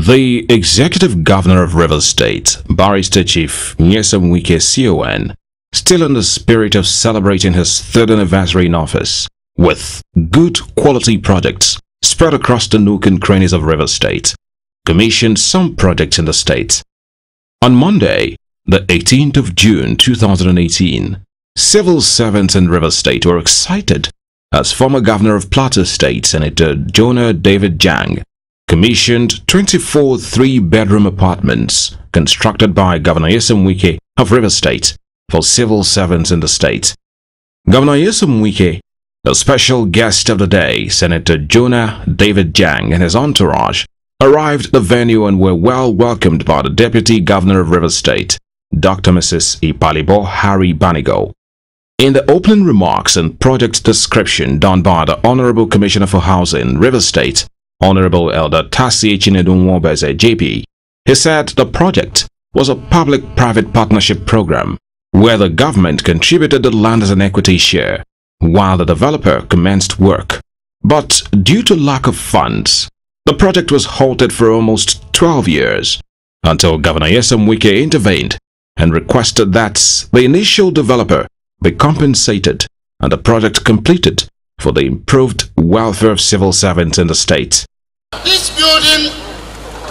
The Executive Governor of Rivers State, Barrister Chief Nyesom Wike CON, still in the spirit of celebrating his third anniversary in office, with good quality projects spread across the nook and crannies of Rivers State, commissioned some projects in the state. On Monday, the 18th of June 2018, civil servants in Rivers State were excited as former Governor of Plateau State, Senator Jonah David Jang, commissioned 24 three-bedroom apartments constructed by Governor Nyesom Wike of Rivers State for civil servants in the state. Governor Nyesom Wike, the special guest of the day, Senator Jonah David Jang and his entourage, arrived at the venue and were well welcomed by the Deputy Governor of Rivers State, Dr. Mrs. Ipalibo Harry Banigo. In the opening remarks and project description done by the Honorable Commissioner for Housing, Rivers State, Honorable Elder Tassie Chinedunwobeze JP, he said the project was a public-private partnership program where the government contributed the land as an equity share, while the developer commenced work. But due to lack of funds, the project was halted for almost 12 years until Governor Nyesom Wike intervened and requested that the initial developer be compensated and the project completed for the improved welfare of civil servants in the state. This building,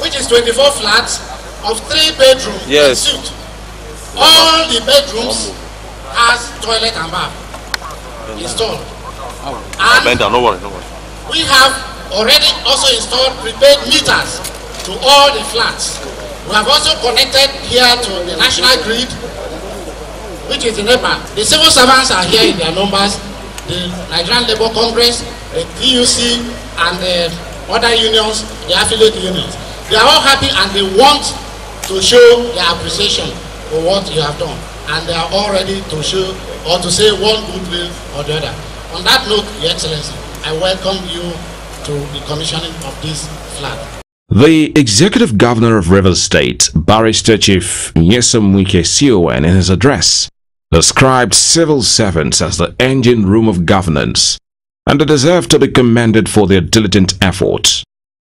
which is 24 flats of 3 bedrooms, yes, all the bedrooms has toilet and bath installed. And we have already also installed prepaid meters to all the flats. We have also connected here to the national grid, which is in Nepal. The civil servants are here in their numbers. The Nigerian Labour Congress, the TUC, and the other unions, the affiliate unions. They are all happy and they want to show their appreciation for what you have done. And they are all ready to show or to say one goodwill or the other. On that note, Your Excellency, I welcome you to the commissioning of this flag. The Executive Governor of Rivers State, Barrister Chief Nyesom Wike CON, in his address, described civil servants as the engine room of governance, and they deserve to be commended for their diligent efforts.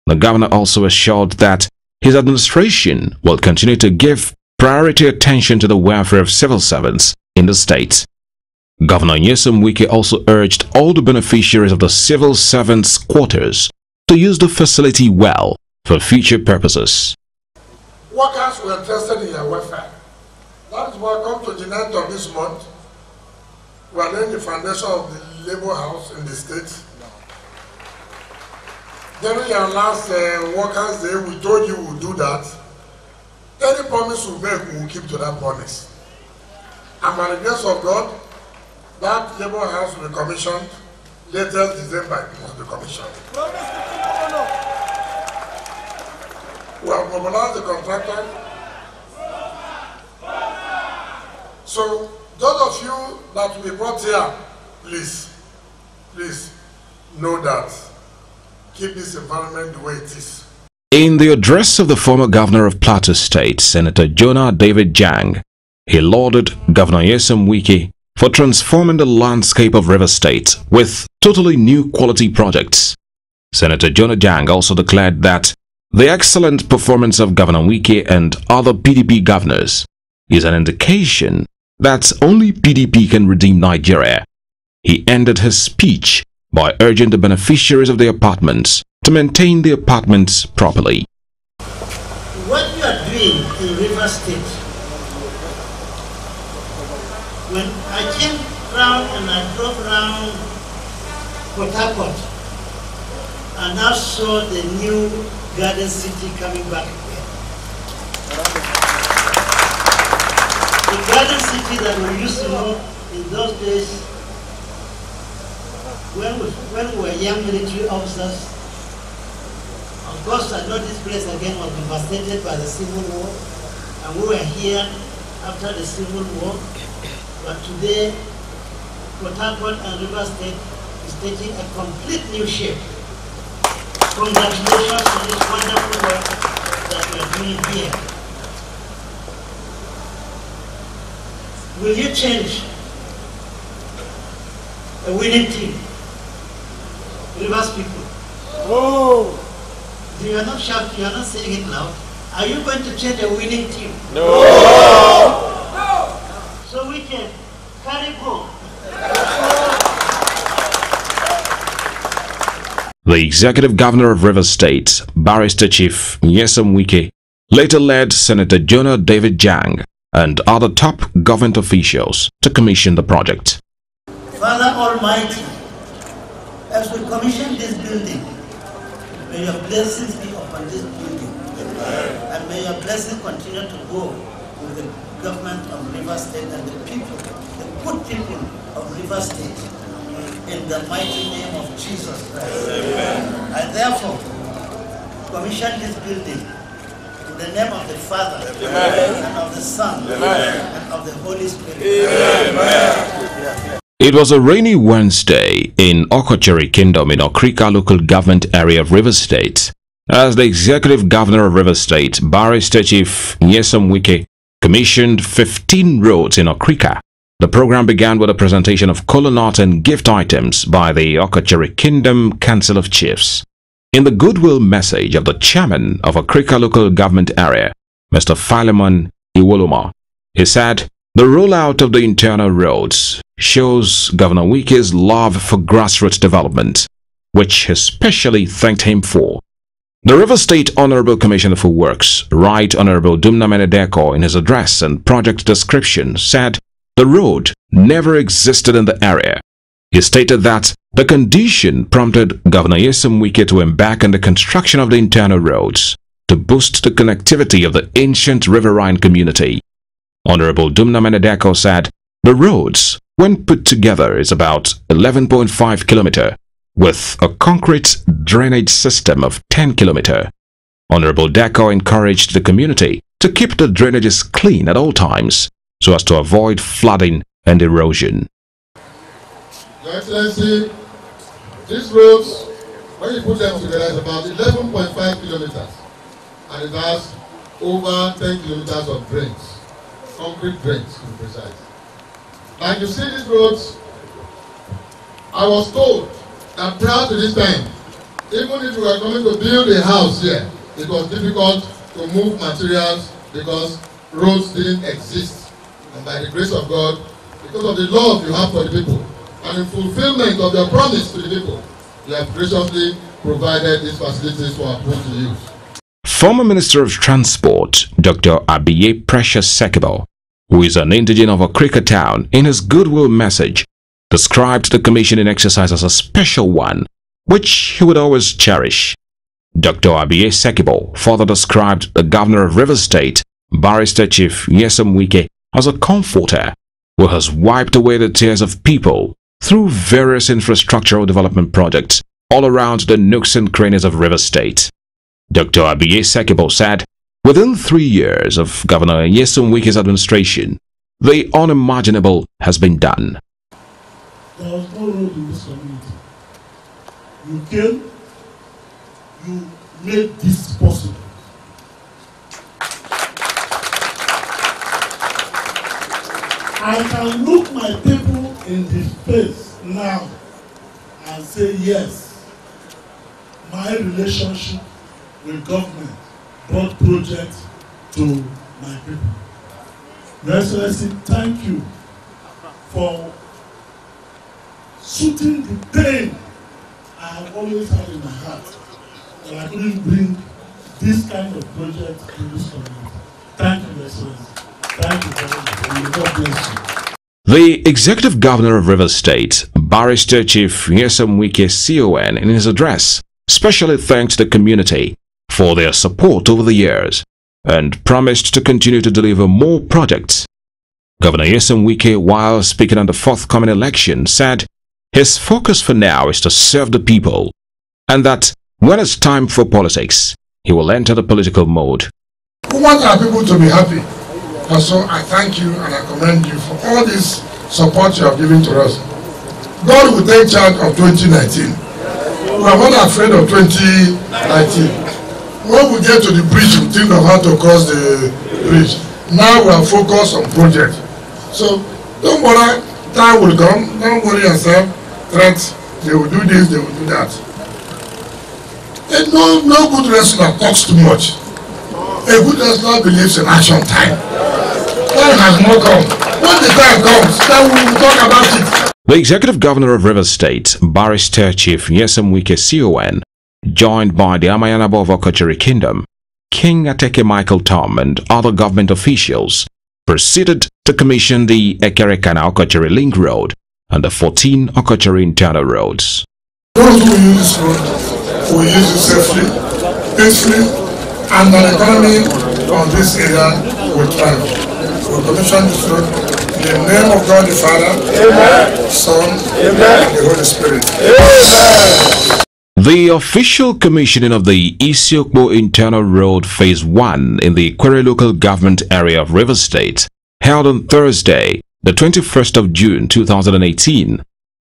The governor also assured that his administration will continue to give priority attention to the welfare of civil servants in the state. Governor Nyesom Wike also urged all the beneficiaries of the civil servants' quarters to use the facility well for future purposes. Workers were interested in their welfare. That is why, come to the 9th of this month, we are laying the foundation of the Labour House in the state. During your last Workers' Day, we told you we would do that. Any promise we make, we will keep to that promise. And by the grace of God, that Labour House will be commissioned. Latest December, it must be commissioned. We have mobilized the contractor. So, those of you that will be brought here, please know that. Keep this environment the way it is. In the address of the former Governor of Plateau State, Senator Jonah David Jang, he lauded Governor Nyesom Wike for transforming the landscape of Rivers State with totally new quality projects. Senator Jonah Jang also declared that the excellent performance of Governor Wike and other PDP governors is an indication that only PDP can redeem Nigeria. He ended his speech by urging the beneficiaries of the apartments to maintain the apartments properly. What you are doing in Rivers State, when I came round and I drove around Port Harcourt and I saw the new Garden City coming back here. The Garden City that we used to know in those days when we were young military officers. Of course, I know this place again was devastated by the Civil War, and we were here after the Civil War. But today, Port Harcourt and Rivers State is taking a complete new shape. Congratulations on this wonderful work that we are doing here. Will you change a winning team? Rivers people. Oh! You are not shouting, you are not saying it loud. Are you going to change a winning team? No. So we can carry on. The executive governor of Rivers State, Barrister Chief Nyesom Wike, later led Senator Jonah David Jang and other top government officials to commission the project. Father Almighty, as we commission this building, may your blessings be upon this building. Amen. And may your blessings continue to go with the government of Rivers State and the people, the good people of Rivers State. In the mighty name of Jesus Christ. Amen. I therefore commission this building in the name of the Father, Amen, and of the Son, Amen, and of the Holy Spirit. Amen. It was a rainy Wednesday in Okochiri Kingdom in Okrika local government area of Rivers State as the executive governor of Rivers State, Barrister Chief Nyesom Wike, commissioned 15 roads in Okrika. The program began with a presentation of kola nut and gift items by the Okochiri Kingdom Council of Chiefs. In the goodwill message of the chairman of Okrika local government area, Mr. Philemon Iwoloma, he said, "The rollout of the internal roads shows Governor Wike's love for grassroots development, which he especially thanked him for." The Rivers State Honorable Commissioner for Works, Right Honorable Dumna Menedeko, in his address and project description, said the road never existed in the area. He stated that the condition prompted Governor Nyesom Wike to embark on the construction of the internal roads to boost the connectivity of the ancient riverine community. Honorable Dumna Menedeko said the roads, when put together, is about 11.5 km with a concrete drainage system of 10 km. Honorable Deko encouraged the community to keep the drainages clean at all times so as to avoid flooding and erosion. Your Excellency, these roads, when you put them together, is about 11.5 kilometers, and it has over 10 kilometers of drains, concrete drains to be precise. Like you see these roads, I was told that prior to this time, even if we were coming to build a house here, it was difficult to move materials because roads didn't exist. And by the grace of God, because of the love you have for the people, and in fulfillment of your promise to the people, you have graciously provided these facilities for our people to use. Former Minister of Transport, Dr. Abiye Precious Sekibo, who is an indigene of Okrika town, in his goodwill message, described the commissioning exercise as a special one, which he would always cherish. Dr. Abiye Sekibo further described the governor of Rivers State, Barrister Chief Nyesom Wike, as a comforter who has wiped away the tears of people through various infrastructural development projects all around the nooks and crannies of Rivers State. Dr. Abiye Sekibo said, within 3 years of Governor Nyesom Wike's administration, the unimaginable has been done. There was no road in this community. You came, you made this possible. I can look my people in the face now and say, yes, my relationship with government brought projects to my people. Your Excellency, thank you for soothing the pain I have always had in my heart that I couldn't bring this kind of project to this community. Thank you, Your Excellency. Thank you very much, and God bless you. The Executive Governor of Rivers State, Barrister Chief Nyesom Wike CON, in his address, specially thanked the community for their support over the years and promised to continue to deliver more projects. Governor Nyesom Wike, while speaking on the forthcoming election, said his focus for now is to serve the people and that when it's time for politics, he will enter the political mode. We want our people to be happy. And so I thank you and I commend you for all this support you have given to us. God will take charge of 2019. We are not afraid of 2019. When we get to the bridge, we think of how to cross the bridge. Now we are focused on project. So don't worry, time will come. Don't worry yourself. Threats, they will do this, they will do that. And no good wrestler talks too much. A good wrestler believes in action time. Time has not come. When the time comes, then we will talk about it. The Executive Governor of Rivers State, Barrister Chief Nyesom Wike'S CON, joined by the Amayanabo of Okochiri Kingdom, King Ateke Michael Tom, and other government officials, proceeded to commission the Ekerekana-Okochiri Link Road and the 14 Okochiri internal roads. Those who use this road will use it safely, peacefully, and the economy of this area will thrive. We commission this road in the name of God the Father, Amen. Son, Amen. And the Holy Spirit. Amen. The official commissioning of the Isiokpo Internal Road Phase 1 in the Ikwere local government area of Rivers State held on Thursday, the 21st of June 2018.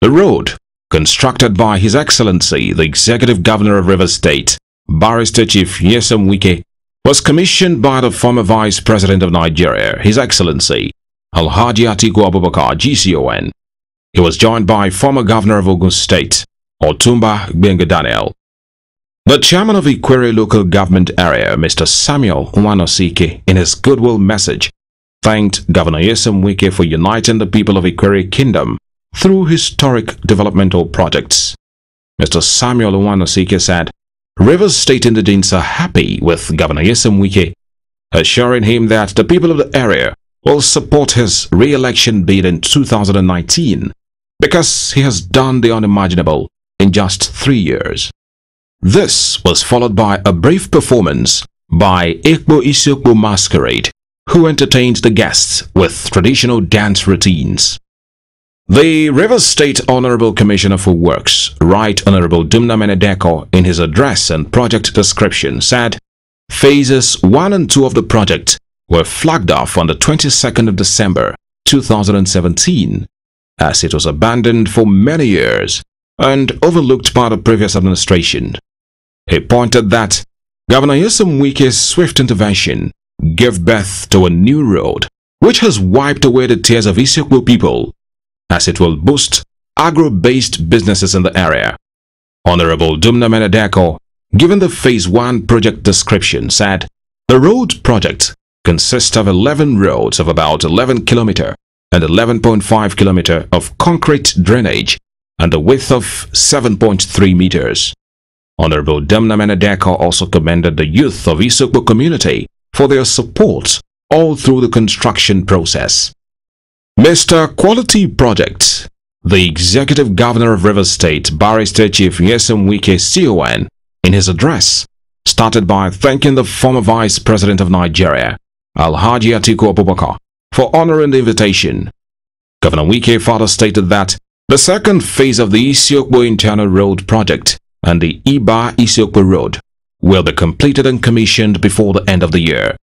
The road, constructed by His Excellency, the Executive Governor of Rivers State, Barrister Chief Nyesom Wike, was commissioned by the former Vice President of Nigeria, His Excellency, Alhaji Atiku Abubakar, GCON. He was joined by former Governor of Ogun State, Otumba Gbenga Daniel. The chairman of Ikwere local government area, Mr. Samuel Nwanosike, in his goodwill message, thanked Governor Nyesom Wike for uniting the people of Ikwere Kingdom through historic developmental projects. Mr. Samuel Nwanosike said, Rivers State indigents are happy with Governor Nyesom Wike, assuring him that the people of the area will support his re-election bid in 2019 because he has done the unimaginable in just 3 years. This was followed by a brief performance by Ekpo Isiokpo Masquerade, who entertained the guests with traditional dance routines. The Rivers State Honorable Commissioner for Works, Right Honorable Dumna Menedeko, in his address and project description said, Phases 1 and 2 of the project were flagged off on the 22nd of December 2017, as it was abandoned for many years and overlooked by the previous administration. He pointed that Governor Nyesom Wike's swift intervention gave birth to a new road, which has wiped away the tears of Isiokpo people, as it will boost agro-based businesses in the area. Honorable Dumna Menedeko, given the Phase 1 project description, said the road project consists of 11 roads of about 11 km and 11.5 km of concrete drainage and a width of 7.3 meters. Honorable Dumna Menedeko also commended the youth of Isiokpo community for their support all through the construction process. Mr. Quality Project, the Executive Governor of Rivers State, Barrister Chief Nyesom Wike's CON, in his address, started by thanking the former Vice President of Nigeria, Alhaji Atiku Abubakar, for honoring the invitation. Governor Wike further stated that the second phase of the Isiokpo Internal Road project and the Iba-Isiokpo Road will be completed and commissioned before the end of the year.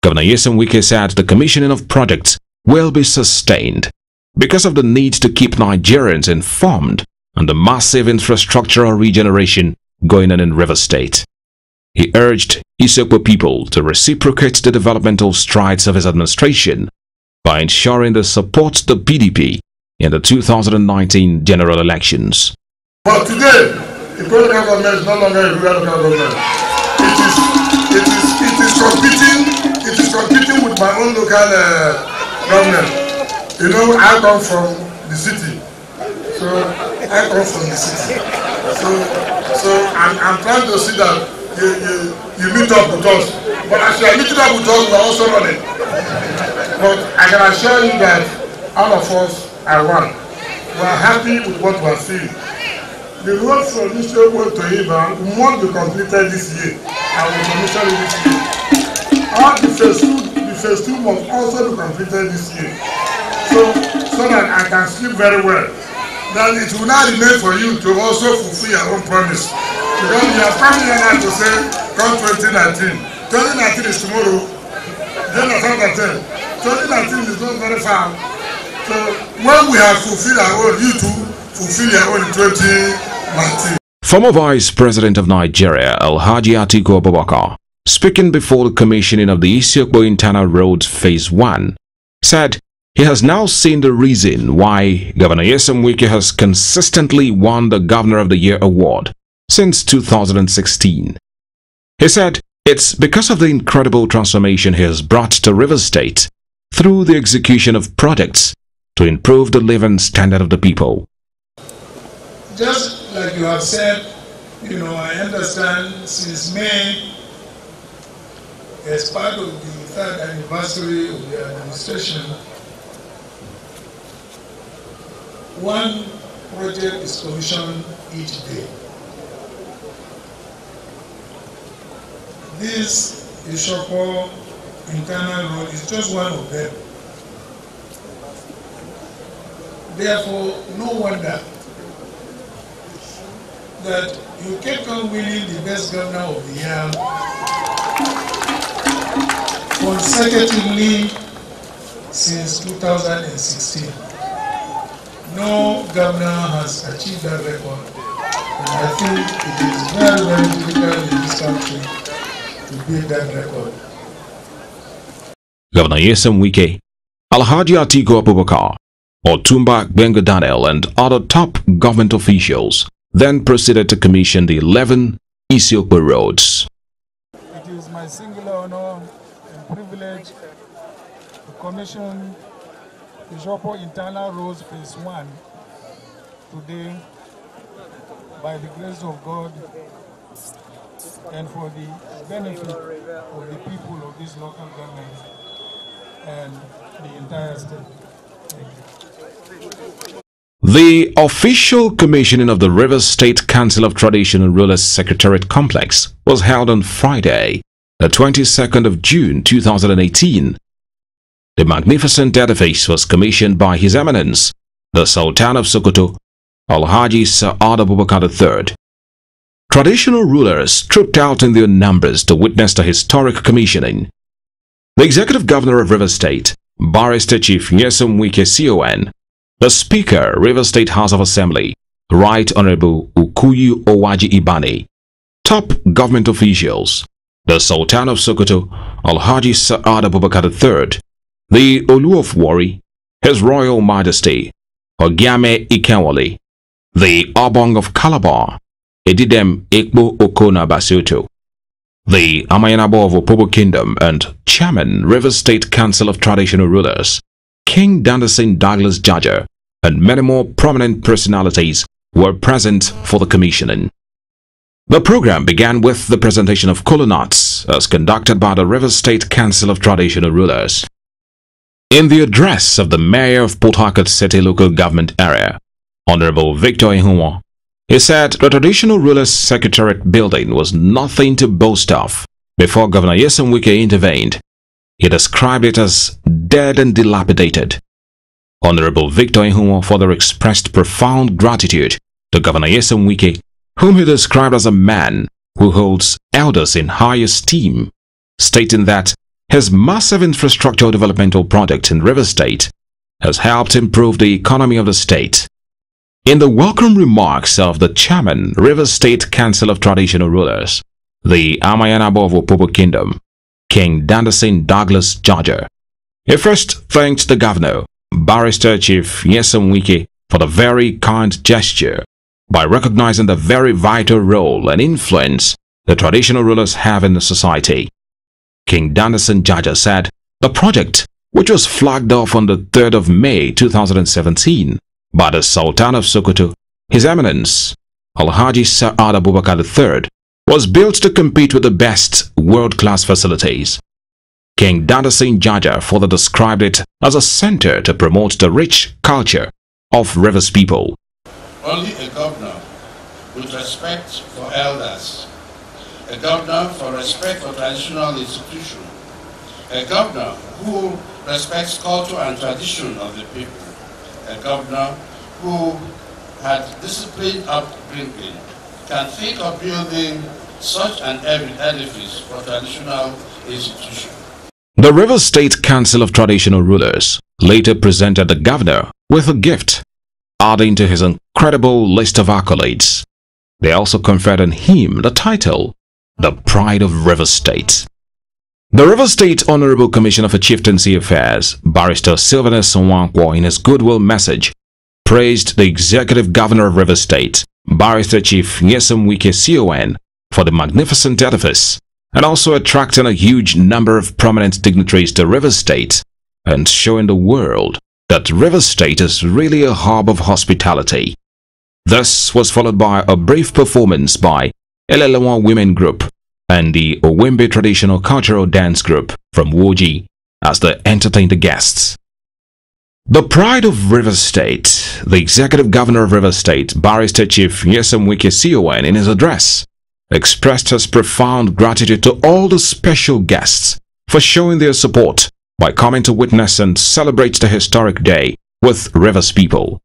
Governor Nyesom Wike said the commissioning of projects will be sustained because of the need to keep Nigerians informed on the massive infrastructural regeneration going on in Rivers State. He urged Isiokpo people to reciprocate the developmental strides of his administration by ensuring they support the PDP in the 2019 general elections. But today, the local government is no longer a rural local government. It is competing with my own local government. You know, I come from the city. So I'm trying to see that you meet up with us. But as you are meeting up with us, we are also running. But I can assure you that all of us are one. We are happy with what we are seeing. The road from Isiokpo to Iba must be completed this year. I will commission it this year. All the phase 2 must also be completed this year. So that I can sleep very well. Then it will not remain for you to also fulfill your own promise. Because you are coming here now to say, come 2019. 2019 is tomorrow. Then I thought that 2019 is not very far. So when we have fulfilled our own, you too fulfill your own in 2019. Former Vice President of Nigeria, Alhaji Atiku Abubakar, speaking before the commissioning of the Isiokpo Internal Road Phase 1, said he has now seen the reason why Governor Nyesom Wike has consistently won the Governor of the Year award since 2016. He said it's because of the incredible transformation he has brought to Rivers State through the execution of projects to improve the living standard of the people. Just like you have said, I understand since May, as part of the 3rd anniversary of the administration, one project is commissioned each day. This Sokoto internal road is just one of them. Therefore, no wonder that you kept on winning the best governor of the year consecutively since 2016. No governor has achieved that record, and I think it is very, very difficult in this country to beat that record. Governor Nyesom Wike, Alhaji Atiku Abubakar, Otumba Gbenga Daniel, and other top government officials then proceeded to commission the 11 Isiokwe roads. It is my singular honor and privilege to commission the Sokoto Internal Roads Phase 1 today by the grace of God and for the benefit of the people of this local government and the entire state. Thank you. The official commissioning of the Rivers State Council of Traditional Rulers Secretariat Complex was held on Friday, the 22nd of June 2018. The magnificent edifice was commissioned by His Eminence, the Sultan of Sokoto, Alhaji Sa'ad Abubakar III. Traditional rulers trooped out in their numbers to witness the historic commissioning. The Executive Governor of Rivers State, Barrister Chief Nyesom Wike CON, the Speaker, Rivers State House of Assembly, Right Honorable Ukuyu Owaji Ibani, top government officials, the Sultan of Sokoto, Alhaji Sa'ad Abubakar III, the Olu of Warri, His Royal Majesty, Ogiame Ikenwale, the Obong of Calabar, Edidem Ekbo Okona Basuto, the Amayanabo of Opobo Kingdom, and Chairman, Rivers State Council of Traditional Rulers, King Dandasin Douglas Jaja, and many more prominent personalities were present for the commissioning. The program began with the presentation of kola nuts as conducted by the Rivers State Council of Traditional Rulers. In the address of the Mayor of Port Harcourt City Local Government Area, Honorable Victor Ihunwa, he said the Traditional Rulers Secretariat building was nothing to boast of before Governor Nyesom Wike intervened. He described it as dead and dilapidated. Honorable Victor Ihunwa further expressed profound gratitude to Governor Nyesom Wike, whom he described as a man who holds elders in high esteem, stating that his massive infrastructure developmental project in Rivers State has helped improve the economy of the state. In the welcome remarks of the Chairman, Rivers State Council of Traditional Rulers, the Amayanabo of Opobo Kingdom, King Dandasin Douglas Jaja, he first thanked the Governor, Barrister Chief Nyesom Wike, for the very kind gesture by recognizing the very vital role and influence the traditional rulers have in the society. King Dandasin Jaja said the project, which was flagged off on the 3rd of May 2017 by the Sultan of Sokoto, His Eminence, Alhaji Sa'ad Abubakar III, was built to compete with the best world-class facilities. King Dandasin Jaja further described it as a center to promote the rich culture of Rivers people. Only a governor with respect for elders, a governor for respect for traditional institutions, a governor who respects culture and tradition of the people, a governor who had disciplined upbringing, can think of building such an edifice for traditional institutions. The Rivers State Council of Traditional Rulers later presented the governor with a gift, adding to his incredible list of accolades. They also conferred on him the title, the Pride of Rivers State. The Rivers State Honorable Commissioner for Chieftaincy Affairs, Barrister Sylvanus Nwankwo, in his goodwill message, praised the Executive Governor of Rivers State, Barrister Chief Nyesom Wike's CON for the magnificent edifice, and also attracting a huge number of prominent dignitaries to Rivers State and showing the world that Rivers State is really a hub of hospitality. This was followed by a brief performance by Elelewa Women Group and the Owembe Traditional Cultural Dance Group from Woji as they entertained the guests. The pride of Rivers State, the Executive Governor of Rivers State, Barrister Chief Nyesom Wike's CON, in his address, expressed his profound gratitude to all the special guests for showing their support by coming to witness and celebrate the historic day with Rivers people.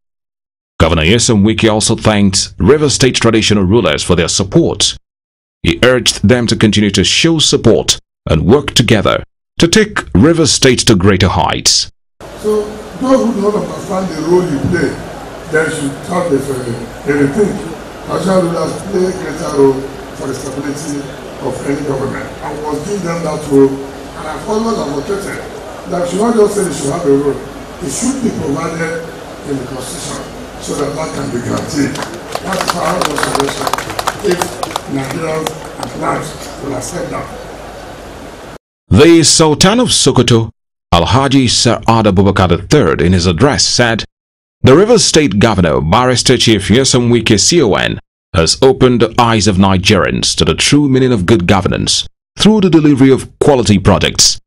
Governor Nyesom Wike also thanked Rivers State traditional rulers for their support. He urged them to continue to show support and work together to take Rivers State to greater heights. So those who don't understand the role you play, they should start with rethink. National rulers play a greater role for the stability of any government. I was giving them that role, and I've always advocated that we should not just say they should have a role. It should be provided in the Constitution so that that can be guaranteed. That's our observation. If Nigerians at large will accept that. The Sultan of Sokoto, Alhaji Sir Abubakar III, in his address said, "The Rivers State Governor, Barrister Chief Nyesom Wike's CON, has opened the eyes of Nigerians to the true meaning of good governance through the delivery of quality projects."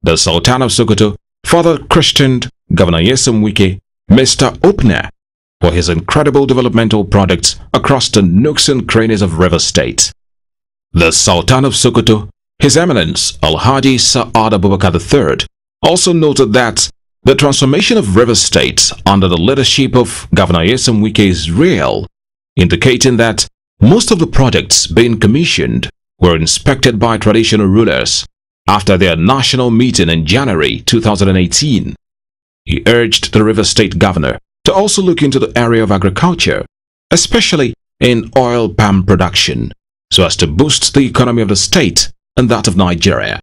The Sultan of Sokoto further questioned Governor Nyesom Wike, Mr. Opener, for his incredible developmental projects across the nooks and crannies of Rivers State. The Sultan of Sokoto, His Eminence Alhaji Sir Abubakar III, also noted that the transformation of Rivers State under the leadership of Governor Nyesom Wike is real, indicating that most of the projects being commissioned were inspected by traditional rulers after their national meeting in January 2018. He urged the Rivers State Governor to also look into the area of agriculture, especially in oil palm production, so as to boost the economy of the state and that of Nigeria.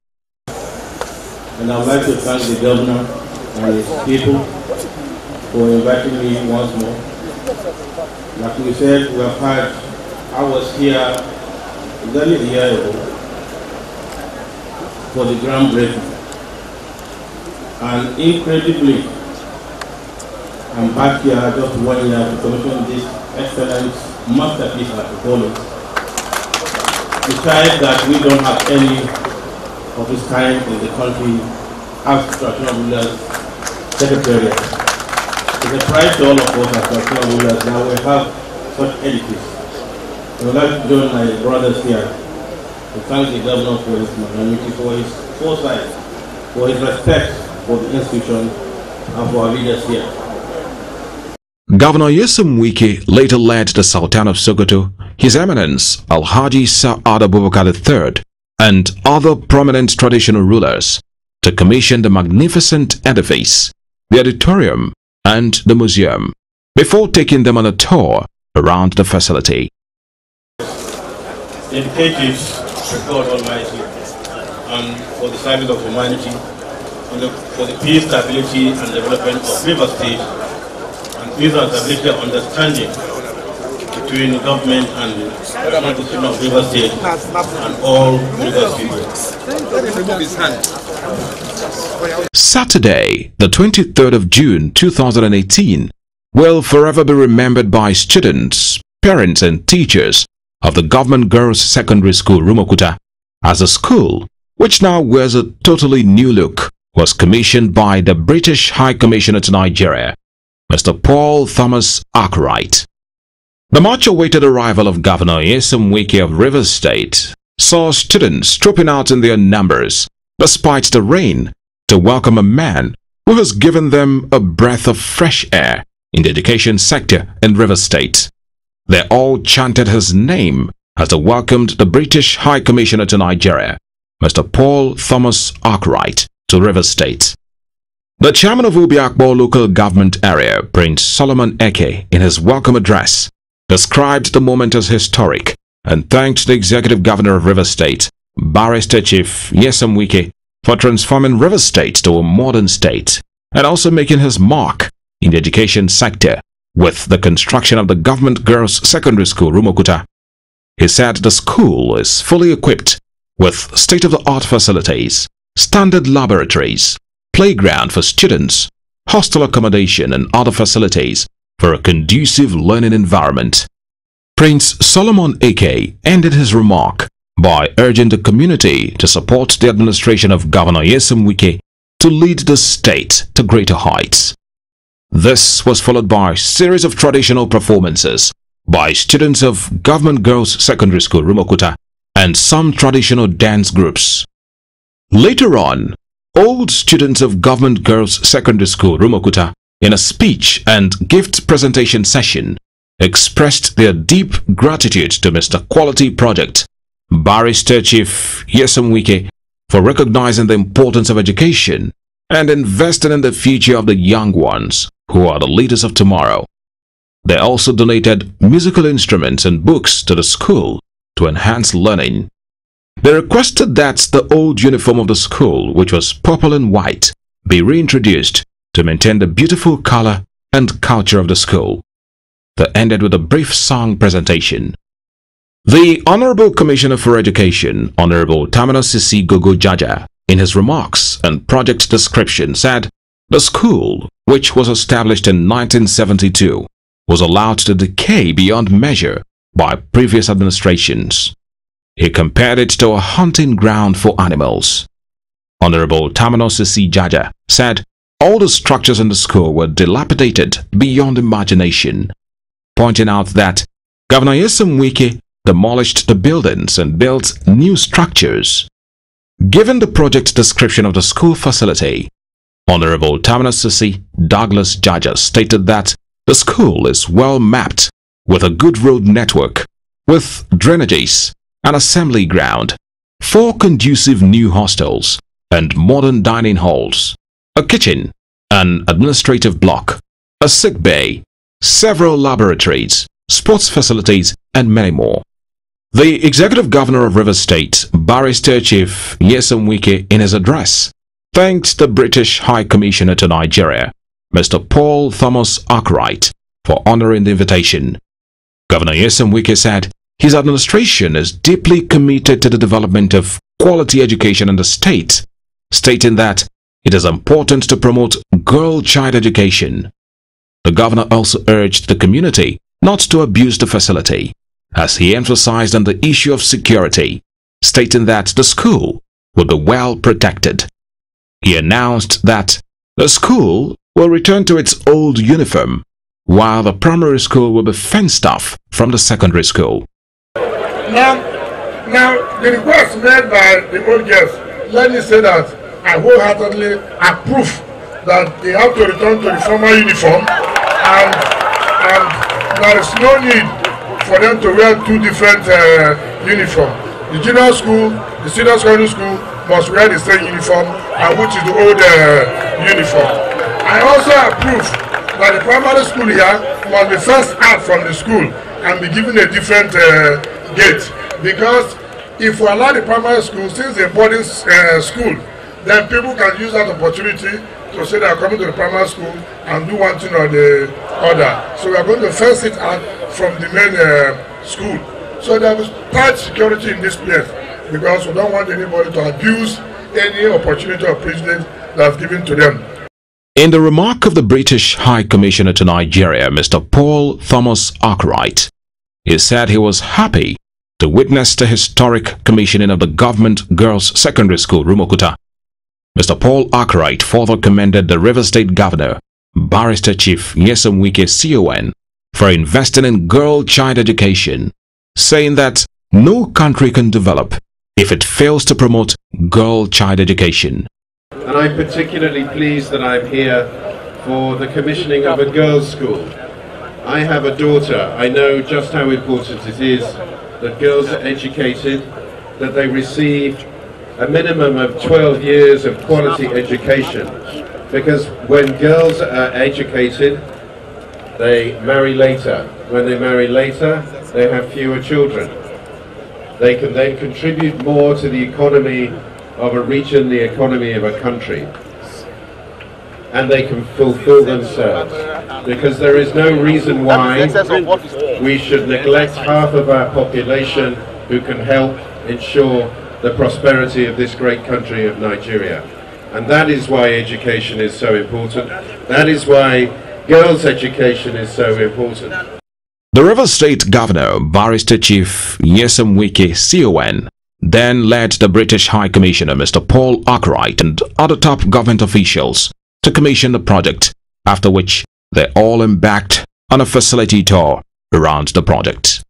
And I would like to thank the governor and his people for inviting me once more. Like we said, we have had, I was here exactly a year ago for the groundbreaking. And incredibly, I'm back here just 1 year to commission this excellent masterpiece at the college. Besides that, we don't have any of this kind in the country as traditional rulers secretariat. It's a pride to all of us as traditional rulers now we have such edifice. I would like to join my brothers here to thank the governor for his magnanimity, for his foresight, for his respect for the institution and for our leaders here. Governor Nyesom Wike later led the Sultan of Sokoto, His Eminence Alhaji Sir Abubakar III, and other prominent traditional rulers to commission the magnificent edifice, the auditorium, and the museum, before taking them on a tour around the facility. Dedicatives to God Almighty and for the service of humanity, and for the peace, stability, and development of Rivers State, and peace and stability and understanding between the government and the constitution of Rivers State and all Rivers people. Saturday, the 23rd of June 2018, will forever be remembered by students, parents, and teachers of the Government Girls Secondary School Rumuokwuta, as the school, which now wears a totally new look, was commissioned by the British High Commissioner to Nigeria, Mr. Paul Thomas Arkwright. The much-awaited arrival of Governor Nyesom Wike of Rivers State saw students trooping out in their numbers, despite the rain, to welcome a man who has given them a breath of fresh air in the education sector in Rivers State. They all chanted his name as they welcomed the British High Commissioner to Nigeria, Mr. Paul Thomas Arkwright, to Rivers State. The chairman of Obiakpo local government area, Prince Solomon Eke, in his welcome address, described the moment as historic and thanked the executive governor of Rivers State, Barrister Chief Nyesom Wike, for transforming Rivers State to a modern state and also making his mark in the education sector with the construction of the government girls' secondary school, Rumuokwuta. He said the school is fully equipped with state-of-the-art facilities, standard laboratories, playground for students, hostel accommodation and other facilities for a conducive learning environment. Prince Solomon Eke ended his remark by urging the community to support the administration of Governor Nyesom Wike to lead the state to greater heights. This was followed by a series of traditional performances by students of Government Girls Secondary School, Rumuokwuta, and some traditional dance groups. Later on, old students of Government Girls Secondary School, Rumuokwuta, in a speech and gift presentation session, expressed their deep gratitude to Mr. Quality Project, Barrister Chief Nyesom Wike, for recognizing the importance of education and investing in the future of the young ones who are the leaders of tomorrow. They also donated musical instruments and books to the school to enhance learning. They requested that the old uniform of the school, which was purple and white, be reintroduced to maintain the beautiful color and culture of the school. They ended with a brief song presentation. The Honorable Commissioner for Education, Honorable Tamina Sisi Gogo Jaja, in his remarks and project description said the school, which was established in 1972, was allowed to decay beyond measure by previous administrations. He compared it to a hunting ground for animals. Honorable Tamina Sisi Jaja said all the structures in the school were dilapidated beyond imagination, pointing out that Governor Nyesom Wike demolished the buildings and built new structures. Given the project description of the school facility, Honorable Tamina Sisi Douglas Jaja stated that the school is well mapped with a good road network, with drainages, an assembly ground, 4 conducive new hostels and modern dining halls, a kitchen, an administrative block, a sick bay, several laboratories, sports facilities, and many more. The Executive Governor of Rivers State, Barrister Chief Nyesom Wike, in his address, thanked the British High Commissioner to Nigeria, Mr. Paul Thomas Arkwright, for honoring the invitation. Governor Nyesom Wike said his administration is deeply committed to the development of quality education in the state, stating that it is important to promote girl-child education. The governor also urged the community not to abuse the facility, as he emphasized on the issue of security, stating that the school would be well protected. He announced that the school will return to its old uniform, while the primary school will be fenced off from the secondary school. Now, the request made by the old girls, let me say that I wholeheartedly approve that they have to return to the former uniform, and there is no need for them to wear 2 different uniforms. The junior school, the senior secondary school must wear the same uniform, and which is the old uniform. I also approve that the primary school here must be first out from the school and be given a different gate, because if we allow the primary school, since they're boarding school, then people can use that opportunity to say they are coming to the primary school and do one thing or the other. So we are going to fence it out from the main school. So there is tight security in this place, because we don't want anybody to abuse any opportunity or privilege that's given to them. In the remark of the British High Commissioner to Nigeria, Mr. Paul Thomas Arkwright, he said he was happy to witness the historic commissioning of the Government Girls Secondary School, Rumuokwuta. Mr. Paul Arkwright further commended the Rivers State Governor, Barrister Chief Nyesom Wike CON, for investing in girl-child education, saying that no country can develop if it fails to promote girl-child education. And I'm particularly pleased that I'm here for the commissioning of a girls' school. I have a daughter. I know just how important it is that girls are educated, that they receive a minimum of 12 years of quality education. Because when girls are educated, they marry later. When they marry later, they have fewer children. They can then contribute more to the economy of a region, the economy of a country. and they can fulfill themselves. Because there is no reason why we should neglect half of our population who can help ensure the prosperity of this great country of Nigeria. And that is why education is so important. That is why girls' education is so important. The Rivers State Governor, Barrister Chief Nyesom Wike'S, CON, then led the British High Commissioner Mr. Paul Arkwright and other top government officials to commission the project, after which they all embarked on a facility tour around the project.